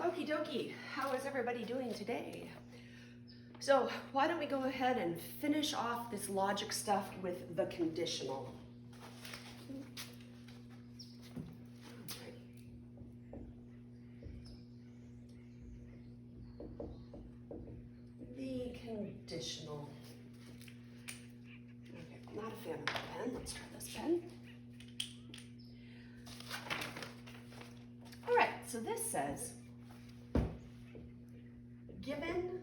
Okie dokie, how is everybody doing today? So why don't we go ahead and finish off this logic stuff with the conditional. The conditional. Okay, I'm not a fan of the pen. Let's try this pen. All right, so this says, given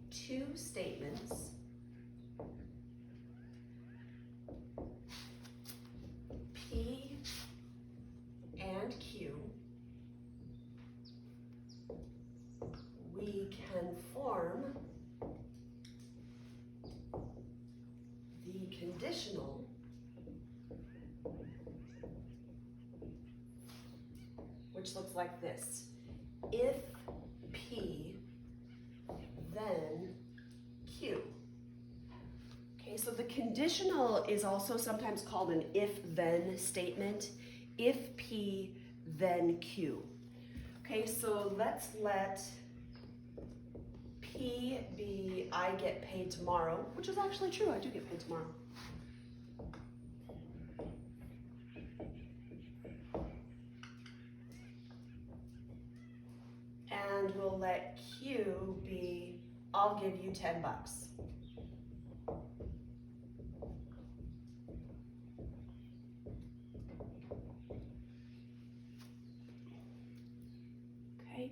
two statements, P and Q, we can form the conditional which looks like this. If P, then Q. Okay, so the conditional is also sometimes called an if-then statement. If P, then Q. Okay, so let's let P be I get paid tomorrow, which is actually true, I do get paid tomorrow. And we'll let Q be I'll give you 10 bucks. Okay,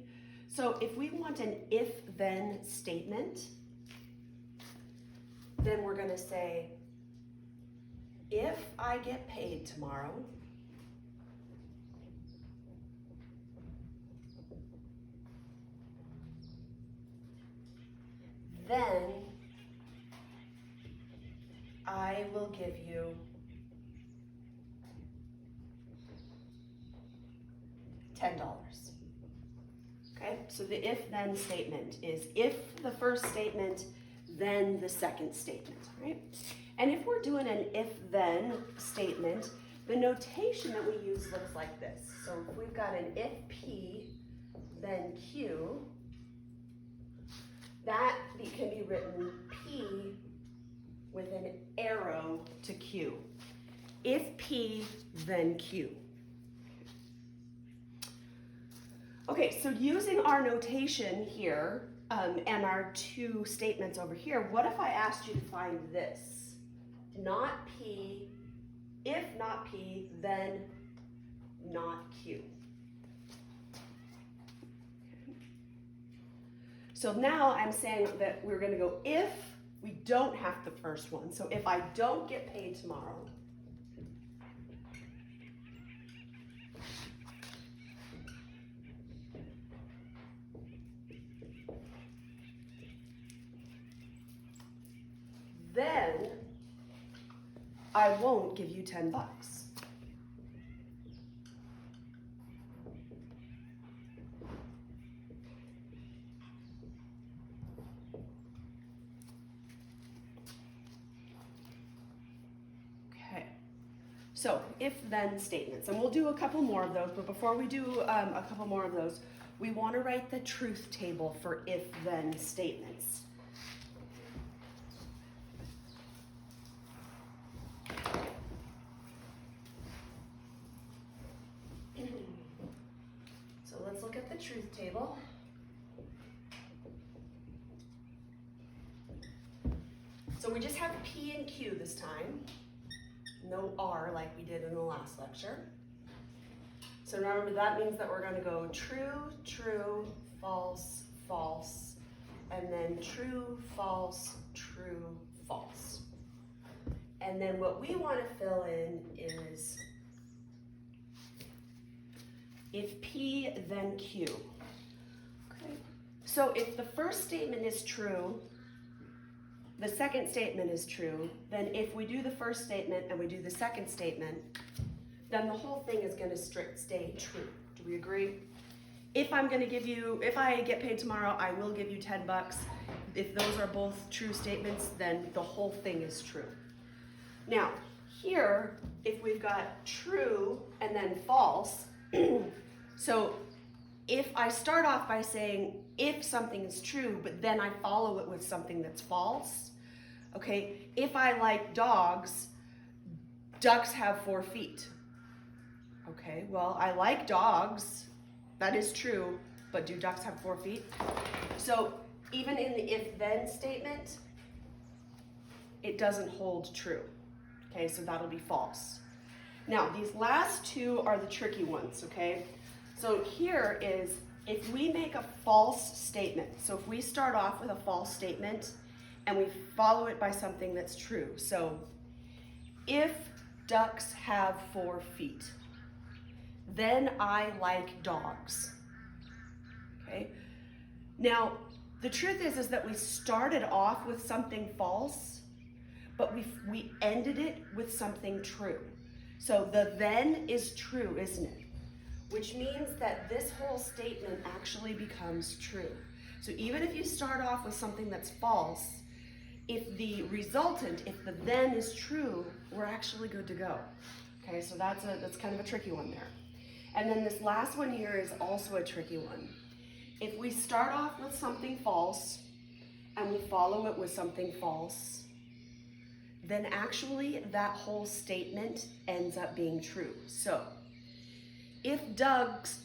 so if we want an if-then statement, then we're going to say, if I get paid tomorrow, then I will give you $10. Okay, so the if-then statement is if the first statement, then the second statement, right? And if we're doing an if-then statement, the notation that we use looks like this. So if we've got an if P, then Q, that can be written P with an arrow to Q. If P, then Q. Okay, so using our notation here and our two statements over here, what if I asked you to find this? Not P, if not P, then not Q. So now I'm saying that we're going to go if we don't have the first one. So if I don't get paid tomorrow, then I won't give you 10 bucks. So if-then statements, and we'll do a couple more of those, but before we do a couple more of those, we want to write the truth table for if-then statements. So let's look at the truth table. So we just have P and Q this time. No R like we did in the last lecture. So remember, that means that we're going to go true, true, false, false, and then true, false, true, false. And then what we want to fill in is if P, then Q. Okay. So if the first statement is true, the second statement is true, then if we do the first statement and we do the second statement, then the whole thing is going to stay true. Do we agree? If I'm going to give you, if I get paid tomorrow, I will give you 10 bucks. If those are both true statements, then the whole thing is true. Now, here, if we've got true and then false, so if I start off by saying if something is true, but then I follow it with something that's false, okay, if I like dogs, ducks have 4 feet. Okay, well, I like dogs, that is true, but do ducks have 4 feet? So even in the if-then statement, it doesn't hold true. Okay, so that'll be false. Now, these last two are the tricky ones, okay? So here is, if we make a false statement, so if we start off with a false statement and we follow it by something that's true. So, if ducks have 4 feet, then I like dogs. Okay? Now, the truth is that we started off with something false, but we ended it with something true. So the then is true, isn't it? Which means that this whole statement actually becomes true. So even if you start off with something that's false, if the resultant, if the then is true, we're actually good to go. Okay, so that's kind of a tricky one there. And then this last one here is also a tricky one. If we start off with something false and we follow it with something false, then actually that whole statement ends up being true. So if ducks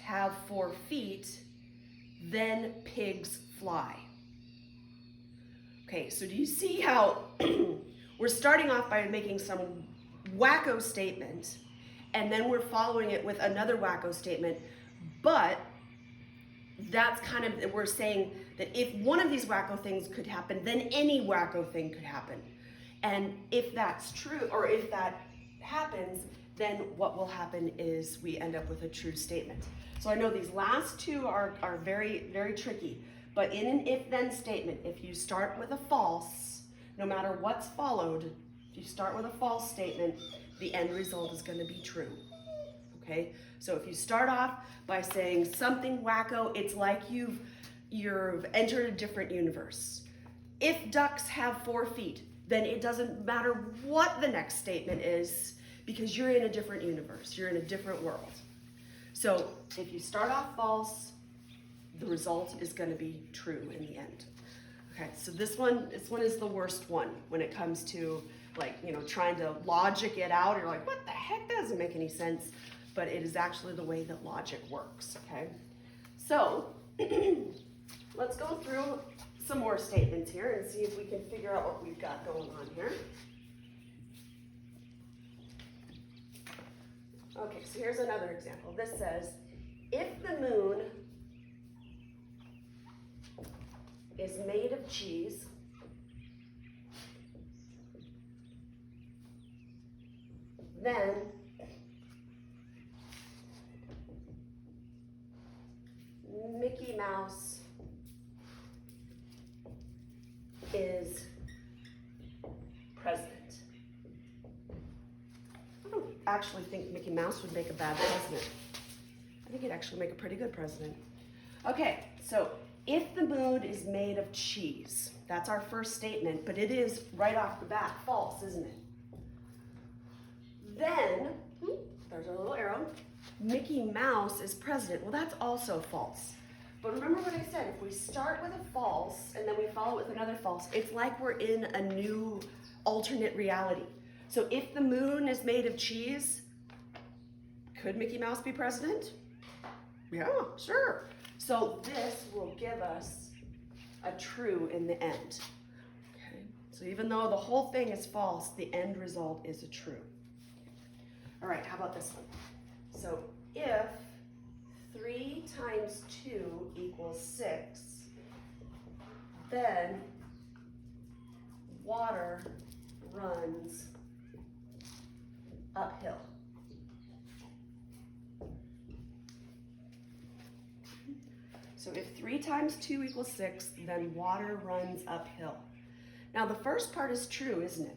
have 4 feet, then pigs fly. Okay, so do you see how we're starting off by making some wacko statement, and then we're following it with another wacko statement, but that's kind of, we're saying that if one of these wacko things could happen, then any wacko thing could happen. And if that's true, or if that happens, then what will happen is we end up with a true statement. So I know these last two are very, very tricky, but in an if-then statement, if you start with a false, no matter what's followed, if you start with a false statement, the end result is going to be true. Okay? So if you start off by saying something wacko, it's like you've entered a different universe. If ducks have 4 feet, then it doesn't matter what the next statement is, because you're in a different universe, you're in a different world. So if you start off false, the result is going to be true in the end. Okay, so this one is the worst one when it comes to, like, trying to logic it out. You're like, what the heck? That doesn't make any sense. But it is actually the way that logic works, okay? So let's go through some more statements here and see if we can figure out what we've got going on here. Okay, so here's another example. This says, if the moon is made of cheese, then Mickey Mouse is president. I don't actually think Mickey Mouse would make a bad president. I think he'd actually make a pretty good president. Okay, so if the moon is made of cheese, that's our first statement, but it is right off the bat false, isn't it? Then, there's a little arrow, Mickey Mouse is president. Well, that's also false. But remember what I said, if we start with a false and then we follow it with another false, it's like we're in a new alternate reality. So if the moon is made of cheese, could Mickey Mouse be president? Yeah, sure. So this will give us a true in the end. Okay. So even though the whole thing is false, the end result is a true. All right, how about this one? So if 3 times 2 equals 6, then water runs uphill. So if 3 times 2 equals 6, then water runs uphill. Now the first part is true, isn't it?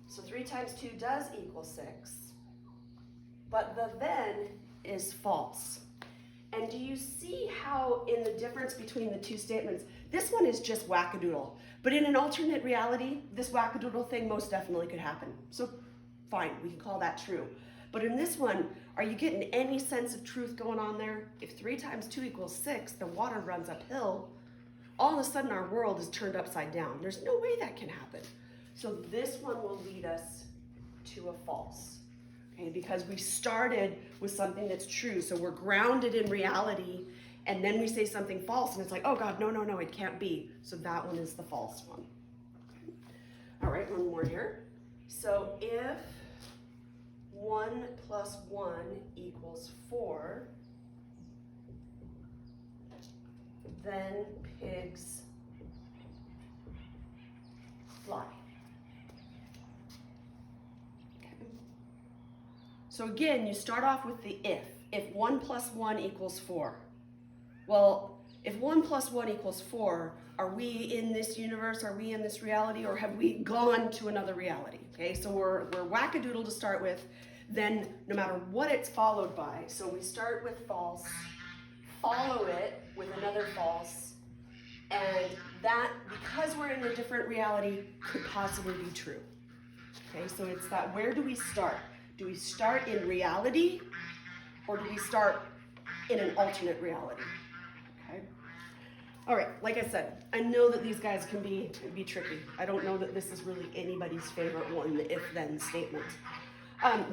So 3 times 2 does equal 6. But the then is false. And do you see how in the difference between the two statements, this one is just wackadoodle. But in an alternate reality, this wackadoodle thing most definitely could happen. So fine, we can call that true. But in this one, are you getting any sense of truth going on there? If 3 times 2 equals 6, the water runs uphill. All of a sudden our world is turned upside down. There's no way that can happen. So this one will lead us to a false, okay? Because we started with something that's true. So we're grounded in reality, and then we say something false, and it's like, oh God, no, it can't be. So that one is the false one. All right, one more here. So if 1 plus 1 equals 4, then pigs fly. Okay. So again, you start off with the if. If 1 plus 1 equals 4. Well, if 1 plus 1 equals 4, are we in this universe? Are we in this reality? Or have we gone to another reality? Okay, so we're wackadoodle to start with. Then no matter what it's followed by, so we start with false, follow it with another false, and that, because we're in a different reality, could possibly be true. Okay, so it's that, where do we start? Do we start in reality, or do we start in an alternate reality? Okay. All right, like I said, I know that these guys can be tricky. I don't know that this is really anybody's favorite one, the if-then statement.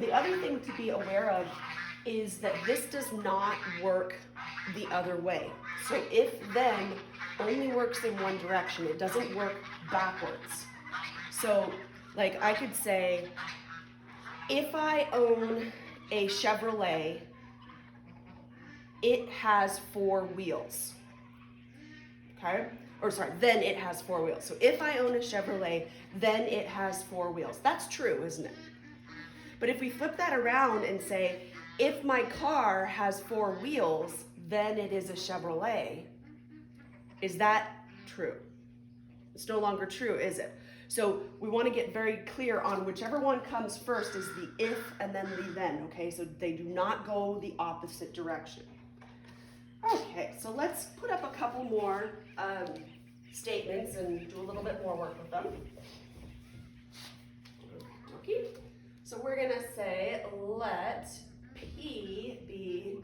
The other thing to be aware of is that this does not work the other way. So if-then only works in one direction. It doesn't work backwards. So, like, I could say, if I own a Chevrolet, it has 4 wheels. Okay? Or sorry, then it has 4 wheels. So if I own a Chevrolet, then it has 4 wheels. That's true, isn't it? But if we flip that around and say, if my car has 4 wheels, then it is a Chevrolet, is that true? It's no longer true, is it? So we want to get very clear on whichever one comes first is the if and then the then, okay? So they do not go the opposite direction. Okay, so let's put up a couple more statements and do a little bit more work with them. Okay. So we're going to say, let P be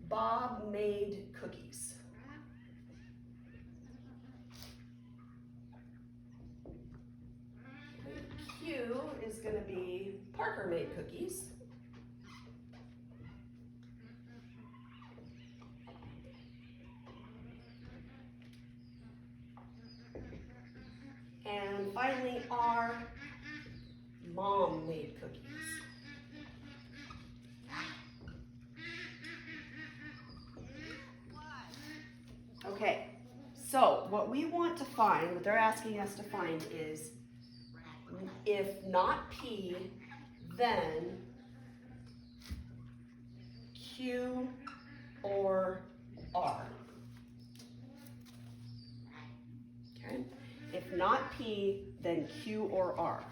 Bob made cookies. Q is going to be Parker made cookies. And finally, R, Mom made cookies. Okay, so what we want to find, what they're asking us to find is, if not P, then Q or R. Okay, if not P, then Q or R.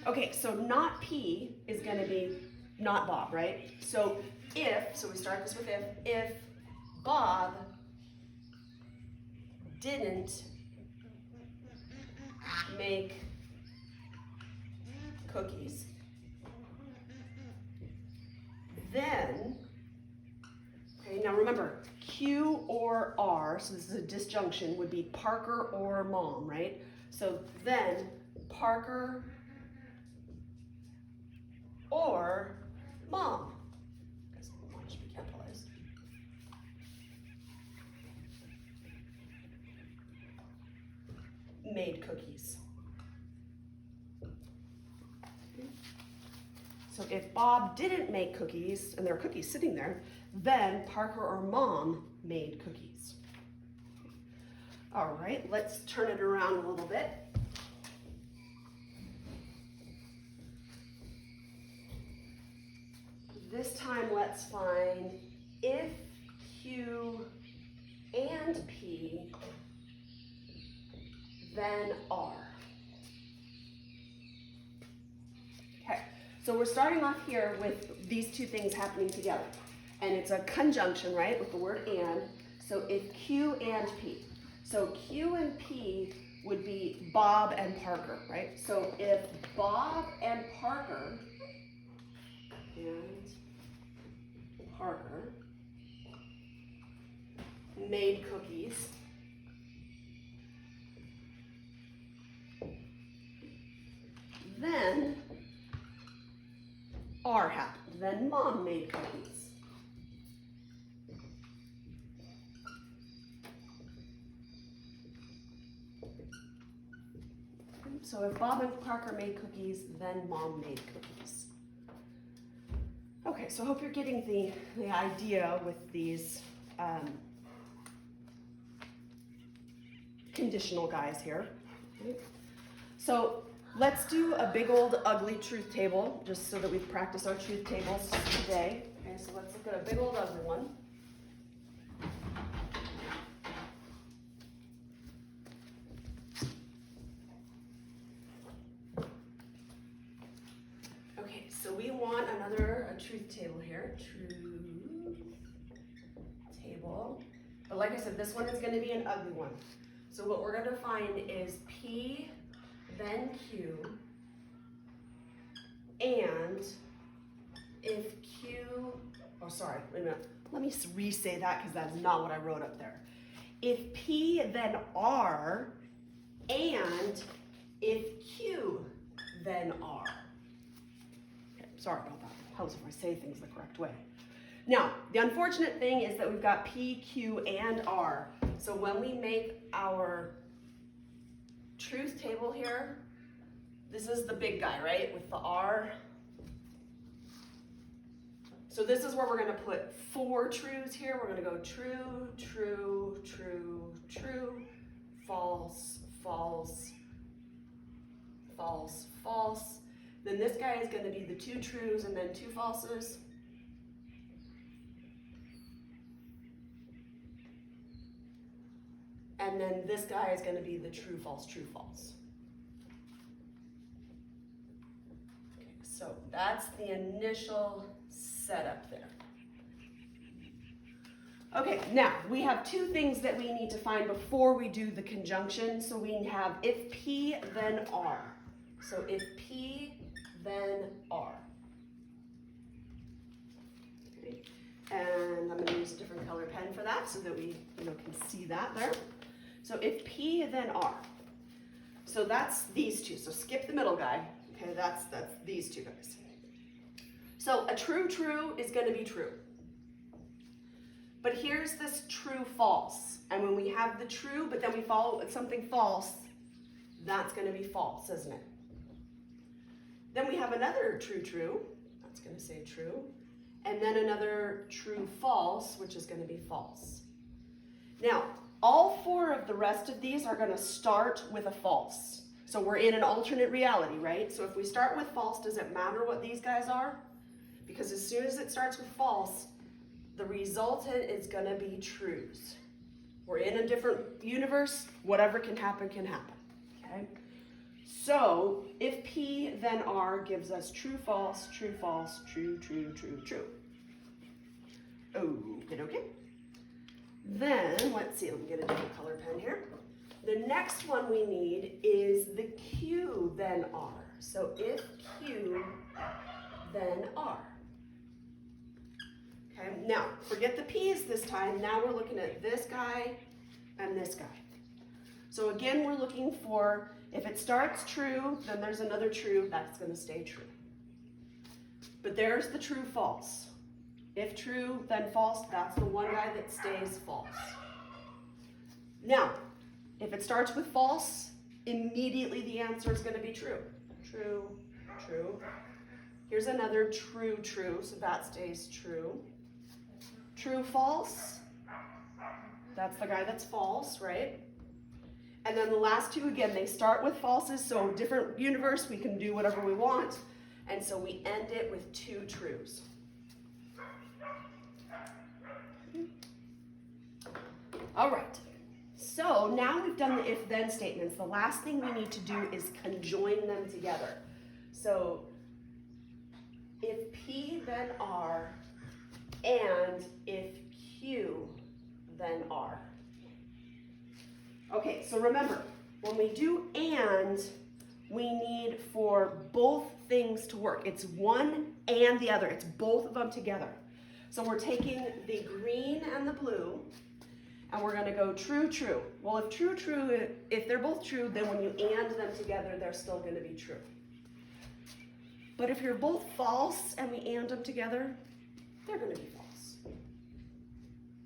Okay, so not P is going to be not Bob, right? So we start this with if Bob didn't make cookies, then, okay, now remember, Q or R, so this is a disjunction, would be Parker or Mom, right? So then Parker or Mom. Because Mom should be capitalized. Made cookies. So if Bob didn't make cookies, and there are cookies sitting there, then Parker or Mom made cookies. All right, let's turn it around a little bit. This time, let's find if Q and P, then R. Okay, so we're starting off here with these two things happening together. And it's a conjunction, right, with the word and. So if Q and P. So Q and P would be Bob and Parker, right? So if Bob and Parker made cookies, then R happened. Then Mom made cookies. So if Bob and Parker made cookies, then Mom made cookies. Okay, so I hope you're getting the idea with these conditional guys here. Okay. So let's do a big old ugly truth table, just so that we practice our truth tables today. Okay, so let's look at a big old ugly one. Okay, so we want a truth table here. Truth table. But like I said, this one is going to be an ugly one. So what we're going to find is P, then Q, and if Q, oh sorry, wait a minute. Let me re-say that because that's not what I wrote up there. If P, then R, and if Q, then R. Okay, sorry about that. Helps if I say things the correct way. Now, the unfortunate thing is that we've got P, Q, and R. So when we make our truth table here, this is the big guy, right, with the R. So this is where we're going to put 4 truths here. We're going to go true, true, true, true, false, false, false, false. Then this guy is going to be the 2 trues and then 2 falses. And then this guy is going to be the true, false, true, false. Okay, so that's the initial setup there. Okay, now we have 2 things that we need to find before we do the conjunction. So we have if P, then R. So if P, then R. Okay. And I'm going to use a different color pen for that so that we can see that there. So if P, then R. So that's these 2. So skip the middle guy. Okay, that's these 2 guys. So a true, true is going to be true. But here's this true, false. And when we have the true, but then we follow it with something false, that's going to be false, isn't it? Then we have another true, true. That's going to say true. And then another true, false, which is going to be false. Now, all 4 of the rest of these are going to start with a false. So we're in an alternate reality, right? So if we start with false, does it matter what these guys are? Because as soon as it starts with false, the resultant is going to be trues. We're in a different universe. Whatever can happen, okay? So if P, then R gives us true, false, true, false, true, true, true, true. Okay. Then, let's see, let me get a different color pen here. The next one we need is the Q, then R. So if Q, then R. Okay, now, forget the P's this time. Now we're looking at this guy and this guy. So again, we're looking for, if it starts true, then there's another true, that's going to stay true. But there's the true, false. If true, then false, that's the one guy that stays false. Now, if it starts with false, immediately the answer is going to be true. True, true. Here's another true, true, so that stays true. True, false, that's the guy that's false, right? And then the last 2, again, they start with falses, so different universe, we can do whatever we want. And so we end it with 2 trues. All right, so now we've done the if-then statements. The last thing we need to do is conjoin them together. So if P, then R, and if Q, then R. Okay, so remember, when we do and, we need for both things to work. It's one and the other. It's both of them together. So we're taking the green and the blue, and we're going to go true, true. Well, if true, true, if they're both true, then when you and them together, they're still going to be true. But if you're both false and we and them together, they're going to be false.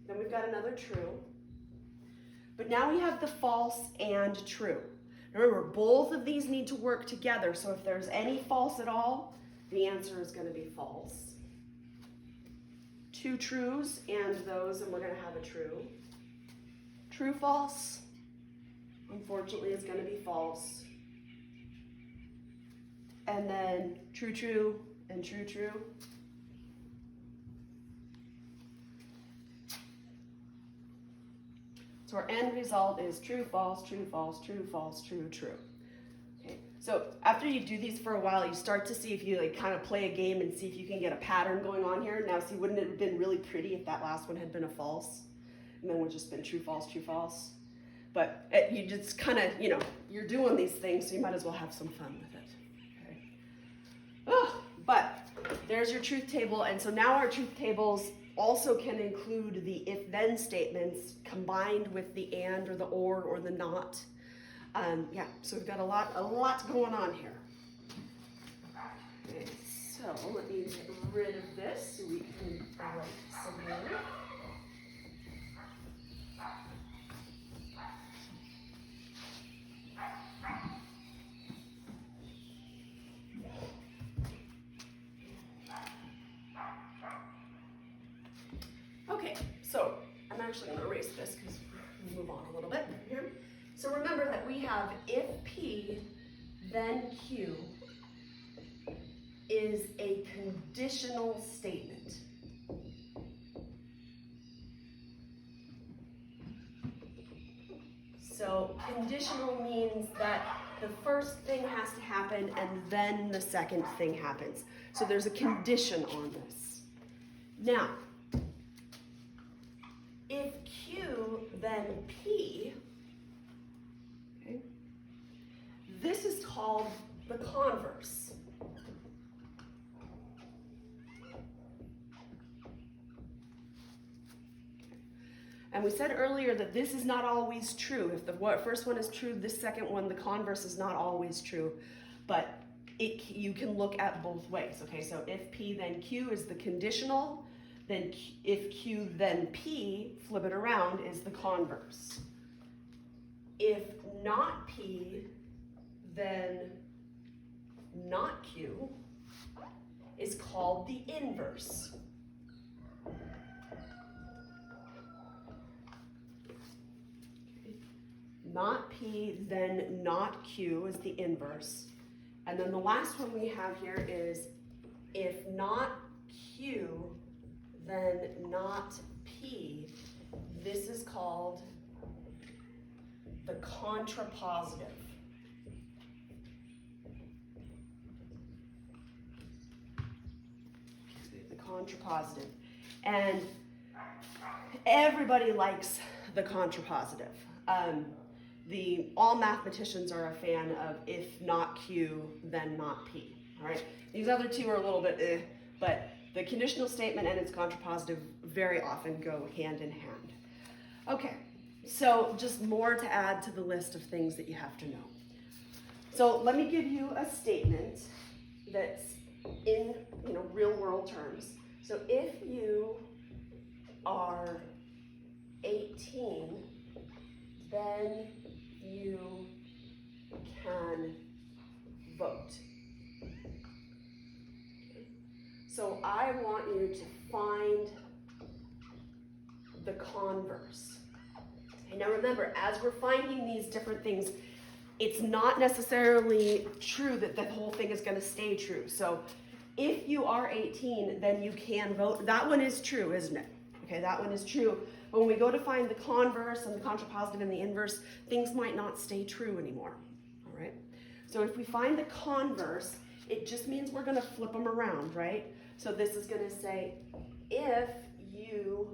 Then we've got another true. But now we have the false and true. Remember, both of these need to work together, so if there's any false at all, the answer is going to be false. Two trues and those, and we're going to have a true. True, false, unfortunately, is going to be false. And then true, true, and true, true. So our end result is true, false, true, false, true, false, true, true. Okay. So after you do these for a while, you start to see if you kind of play a game and see if you can get a pattern going on here. Now see, wouldn't it have been really pretty if that last one had been a false? And then would just been true, false, true, false. But you just kind of, you're doing these things, so you might as well have some fun with it. Okay. Oh, but there's your truth table, and so now our truth tables also can include the if-then statements combined with the and or the or the not. So we've got a lot going on here. Okay, so let me get rid of this so we can write some more. Okay, so I'm actually going to erase this because we'll move on a little bit here. So remember that we have if P, then Q is a conditional statement. So conditional means that the first thing has to happen and then the second thing happens. So there's a condition on this. Now, if Q, then P, okay, this is called the converse. And we said earlier that this is not always true. If the first one is true, the second one, the converse, is not always true. But you can look at both ways. Okay, so if P, then Q is the conditional. Then if Q, then P, flip it around, is the converse. If not P, then not Q is called the inverse. Not P, then not Q is the inverse. And then the last one we have here is if not Q, then not P. This is called the contrapositive. The contrapositive. And everybody likes the contrapositive. All mathematicians are a fan of if not Q, then not P. All right. These other two are a little bit but the conditional statement and its contrapositive very often go hand in hand. Okay, so just more to add to the list of things that you have to know. So let me give you a statement that's in real world terms. So if you are 18, then you can vote. So I want you to find the converse. And now remember, as we're finding these different things, it's not necessarily true that the whole thing is going to stay true. So if you are 18, then you can vote. That one is true, isn't it? Okay, that one is true. But when we go to find the converse and the contrapositive and the inverse, things might not stay true anymore. All right? So if we find the converse, it just means we're going to flip them around, right? So this is going to say, if you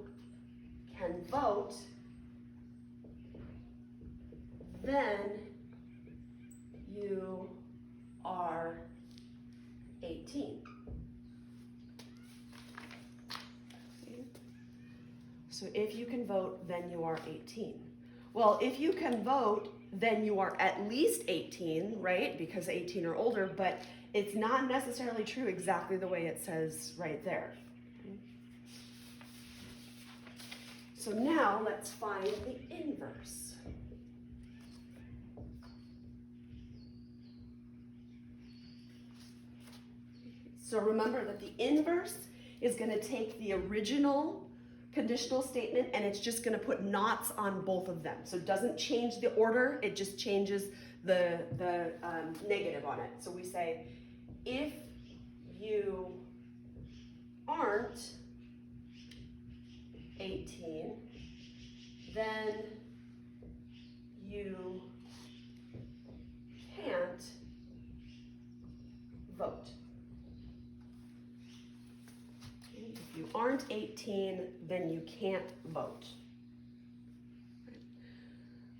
can vote, then you are 18. So if you can vote, then you are 18. Well, if you can vote, then you are at least 18, right? Because 18 or older, but it's not necessarily true exactly the way it says right there. So now let's find the inverse. So remember that the inverse is going to take the original conditional statement and it's just going to put knots on both of them. So it doesn't change the order, it just changes the negative on it. So we say, if you aren't 18, then you can't vote. If you aren't 18, then you can't vote.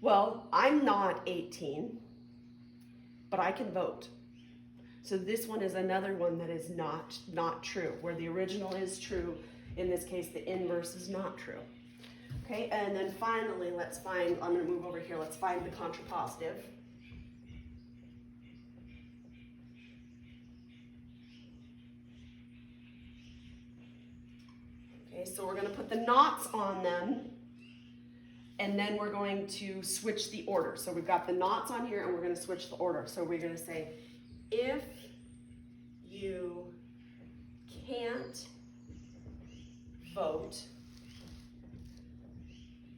Well, I'm not 18, but I can vote. So this one is another one that is not true, where the original is true. In this case, the inverse is not true. Okay, and then finally, let's find, I'm going to move over here, let's find the contrapositive. Okay, so we're going to put the knots on them, and then we're going to switch the order. So we've got the knots on here, and we're going to switch the order. So we're going to say, if you can't vote,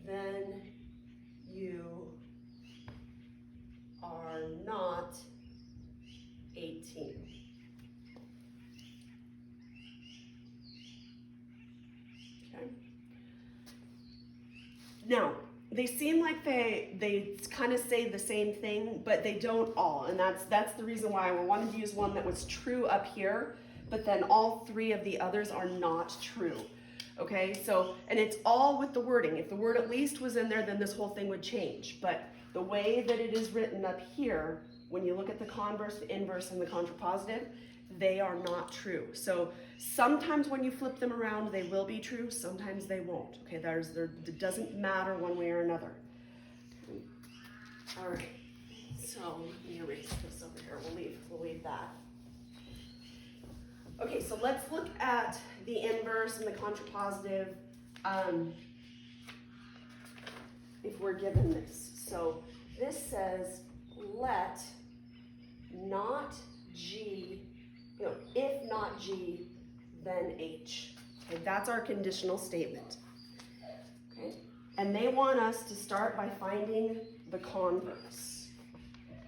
then you are not 18. Okay. Now, they seem like they kind of say the same thing, but they don't all, and that's the reason why I wanted to use one that was true up here, but then all three of the others are not true. Okay, so, and it's all with the wording. If the word at least was in there, then this whole thing would change. But the way that it is written up here, when you look at the converse, the inverse, and the contrapositive, they are not true. So sometimes when you flip them around, they will be true. Sometimes they won't. Okay, it doesn't matter one way or another. All right, so let me erase this over here. We'll leave that. Okay, so let's look at the inverse and the contrapositive if we're given this. So this says, let not G, if not G, then H. Okay, that's our conditional statement. Okay, and they want us to start by finding the converse.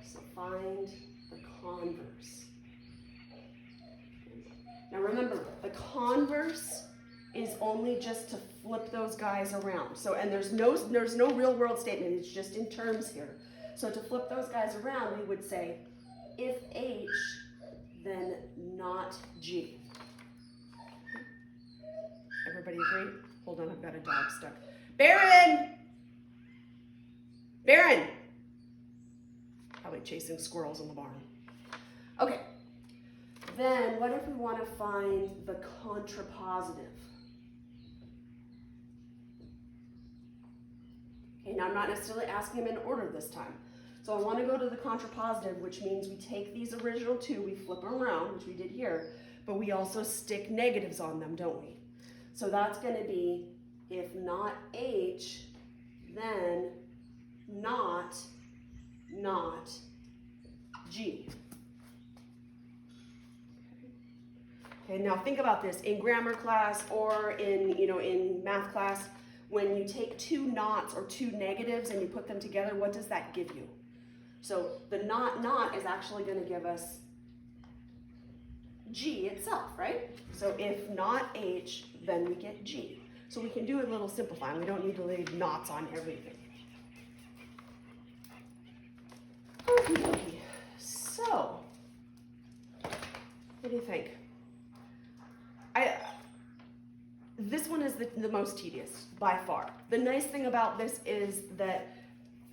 So find the converse. Now remember, the converse is only just to flip those guys around. So, and there's no real world statement, it's just in terms here. So to flip those guys around, we would say, if H, then not G. Everybody agree? Hold on, I've got a dog stuck. Baron! Baron! Probably chasing squirrels in the barn. Okay. Then, what if we want to find the contrapositive? Okay, now I'm not necessarily asking them in order this time. So I want to go to the contrapositive, which means we take these original two, we flip them around, which we did here, but we also stick negatives on them, don't we? So that's going to be, if not H, then not G. Okay, now think about this. In grammar class or in math class, when you take two nots or two negatives and you put them together, what does that give you? So the not is actually going to give us G itself, right? So if not H, then we get G. So we can do a little simplifying. We don't need to leave knots on everything. Okay, so what do you think? This one is the most tedious, by far. The nice thing about this is that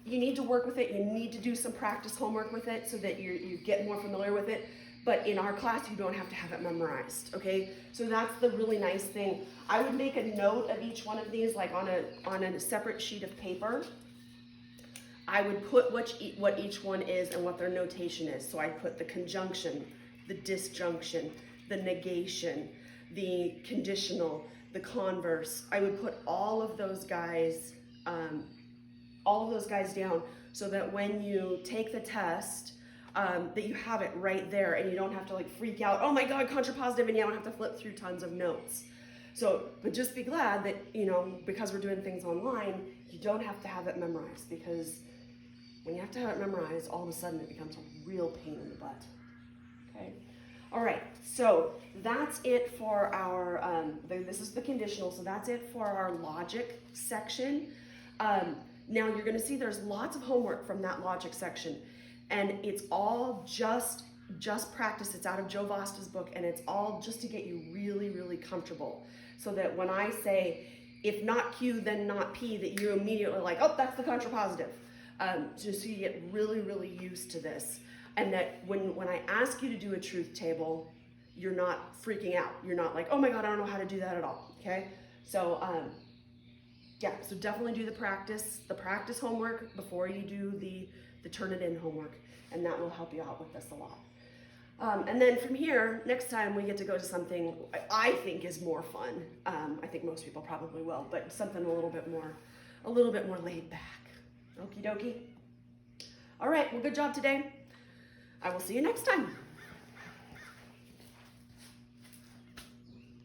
you need to work with it. You need to do some practice homework with it so that you get more familiar with it. But in our class, you don't have to have it memorized, okay? So that's the really nice thing. I would make a note of each one of these, like on a separate sheet of paper. I would put what each one is and what their notation is. So I'd put the conjunction, the disjunction, the negation, the conditional, the converse. I would put all of those guys down so that when you take the test, that you have it right there and you don't have to like freak out, oh my God, contrapositive, and you don't have to flip through tons of notes. So, but just be glad that, you know, because we're doing things online, you don't have to have it memorized, because when you have to have it memorized, all of a sudden it becomes a real pain in the butt, okay? All right, so that's it for our, this is the conditional, so that's it for our logic section. Now you're gonna see there's lots of homework from that logic section, and it's all just practice. It's out of Joe Vasta's book, and it's all just to get you really, really comfortable, so that when I say, if not Q, then not P, that you're immediately like, oh, that's the contrapositive. Just so you get really, really used to this. And that when I ask you to do a truth table, you're not freaking out. You're not like, oh my God, I don't know how to do that at all, okay? So, yeah, so definitely do the practice homework before you do the turn it in homework, and that will help you out with this a lot. And then from here, next time we get to go to something I think is more fun. I think most people probably will, but something a little bit more laid back. Okie dokie. All right, well, good job today. I will see you next time.